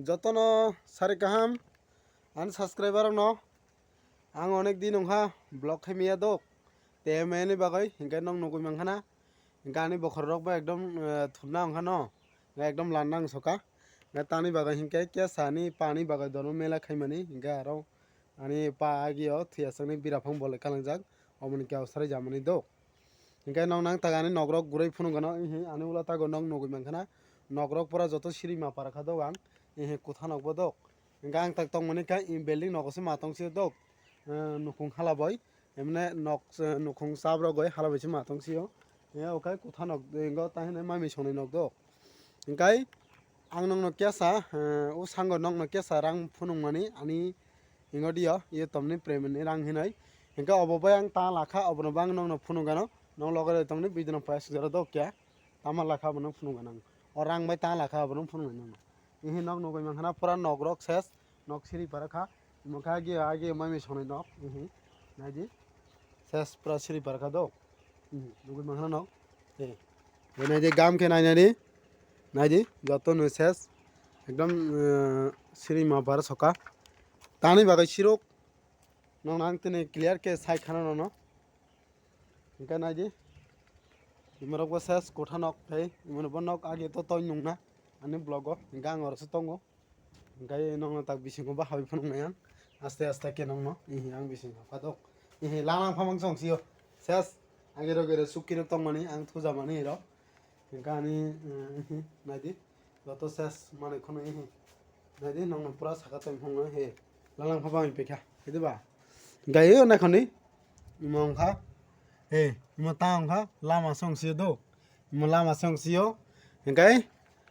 যতনো সারে কাহাম আন সাবস্ক্রাইবার ন আং অনেক দিন ওহা ব্লগ খাইমিয়া দক তে মেনি বাগৈ হিংকে নং নগুই মাংখানা গানি বখর রক বা একদম থুনা ওহা ন একদম লান্দাং সকা তানি বাগৈ হিংকে কে সানি পানি বাগৈ দনো মেলা খাইমানি হিংকে আরো আনি পা আগিও থিয়াসনি বিরাফাং বলে কালাंजाक অমনি কে অসরে জামানি দক হিংকে নং নাং তাগানি নগরক গুरै ফুনুগানো হি আনি উলা তাগো নং নগুই মাংখানা নগরক পরা যত সিঁড়ি মা পারাখা দক আং এহে কোথা নকবো দক গাং tak tong mani ka building nokose matong si dok nukung halaboy emne nok nukung sabro goy halaboy si matong si yo ya okai kotha nok go tahine mami soni nok dok ingkai ang nong nok kyasa o sango nok nok kyasa rang phunung mani ani ingo dio ye tomni premeni rang hinai ingka obobai ang ta lakha obno bang nong nok phunung gano nong logare tomni bidno pas jara dok kya tama lakha bono phunung gano orang bai ta lakha bono phunung gano ইহি নক নগৈ মাংখানা পুরা নগরক শেষ knock সিঁড়ি পারাখা মুখা আগে মামি শোনাই নক ইহি নাইজি শেষ পুরা সিঁড়ি পারাখা দো নগৈ মাংখানা নক এ নাইজি গামকে নাইনারি নাইজি যত নই শেষ একদম সিঁড়ি মা পারা সকা তানি বাগৈ সিরক নক নাং তিনি ক্লিয়ার কে সাই খানা ন ইনকা নাইজি ইমরক শেষ কোঠা নক এই ইমরব নক আগে তো তই নুংনা ani blog gang or so tongo gai nong tak bising ba habi phang na aste aste ke nong no ihi ang bising pa dok ihi lang phamang song sio ses agero gere sukir tong mani ang thuja mani ro gani nadi loto ses mane khono ihi nadi nong pura saka tong phang na he lang phamang pekha hidi ba gai na khoni imong kha he imo taong kha lama song sio do imo lama song sio gai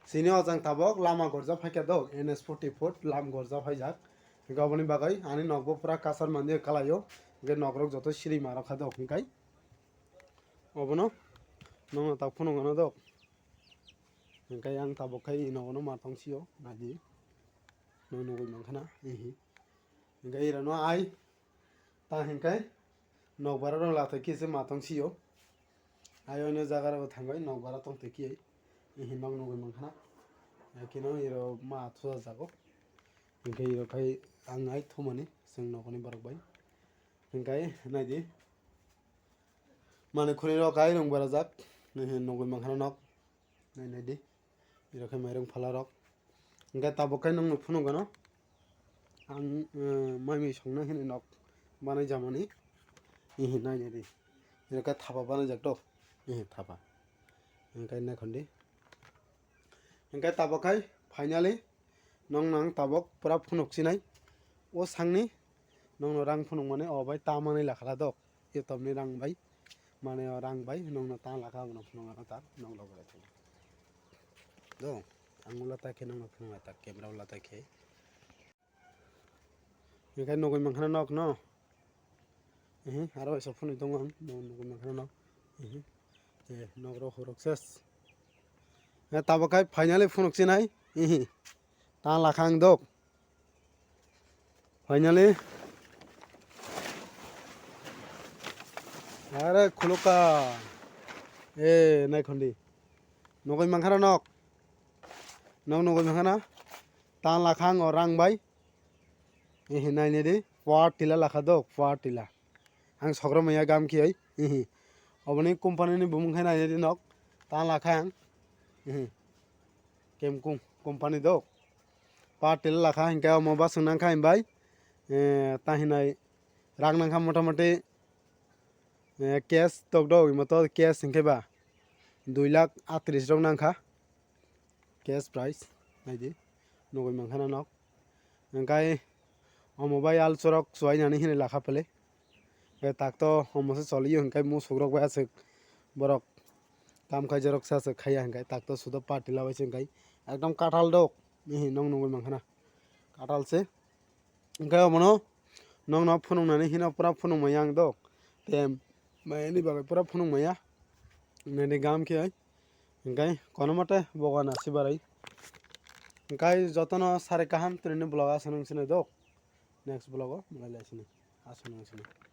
sini ojang tabok lama gorja phaikya dok ns 40 lam gorja phaijak gaboni bagai ani nogbo pura kasar mandir kalayo ge nogrok joto siri mara khada okkai obono nong ta phono gano dok kai ang tabok kai inogono matong sio naji no nogoi mangkhana ihi gai rano ai ta hingkai nogbara ro la thaki se matong sio ayo ne jagara bo thangai nogbara tong teki ihi nong nogoi mangkhana kino iro ma thuja jago ingkai iro kai ang ai thumani sing nogoni barok bai ingkai naidi mane khuri ro kai rong bara jak nogoi mangkhana nok naidi iro kai mairong phala rok ingkai tabo kai nong phunu gano ang maimi songna hini nok banai jamani ihi naidi iro kai thapa banai jak to ihi thapa ingkai na khondi ingkai tabokai finally nong nang tabok pura phunuk sinai o sangni nong rang phunuk mane obai tamani lakhala dok ye tomni rang bai mane rang bai nong na ta lakha bono phunuk ana ta nong logare thai do angula ta ke nong phunuk ta camera ula ta ke ingkai nogoi mangkhana nok no aro eso phunuk dong ang nogoi mangkhana nok nogro horok ses tabokai finally phunuk sinai ihi ta lakhang dok finally are khuluka nai khondi nogoi mangkhana nok nogoi mangkhana ta lakhang o rang bai ihi nai ne di par tila lakha dok par tila ang sogro maya gam ki ai ihi oboni company ni bumung khai nai ne di nok ta lakhang kemkung company dok patil lakha hingka moba sunang kha imbai tahinai rang nang kha motamoti cash tok dok imoto cash hingke ba 2,38,000 rok nang kha cash price naidi nogoi mangkhana nok hingkai omobai al chorok chuai nani hini lakha pele takto homose choliyo hingkai mu sugrok bai asuk borok काम खाई जरक सा खाया हंगाई ताक तो सुधा party लावाई से हंगाई एकदम काठाल डोक नहीं नंग नंगल मंखना काठाल से हंगाई मनो नंग ना फुनुंग नानी हिना पूरा फुनुंग मयांग डोक तेम मैं नहीं बागे पूरा फुनुंग मया मैंने गाम किया हंगाई कोनो मटे बोगा नासी बाराई हंगाई जतनो सारे काहम तुरने ब्लॉग आसनंग सिने डोक नेक्स्ट ब्लॉग मलाई लासिने आसनंग सिने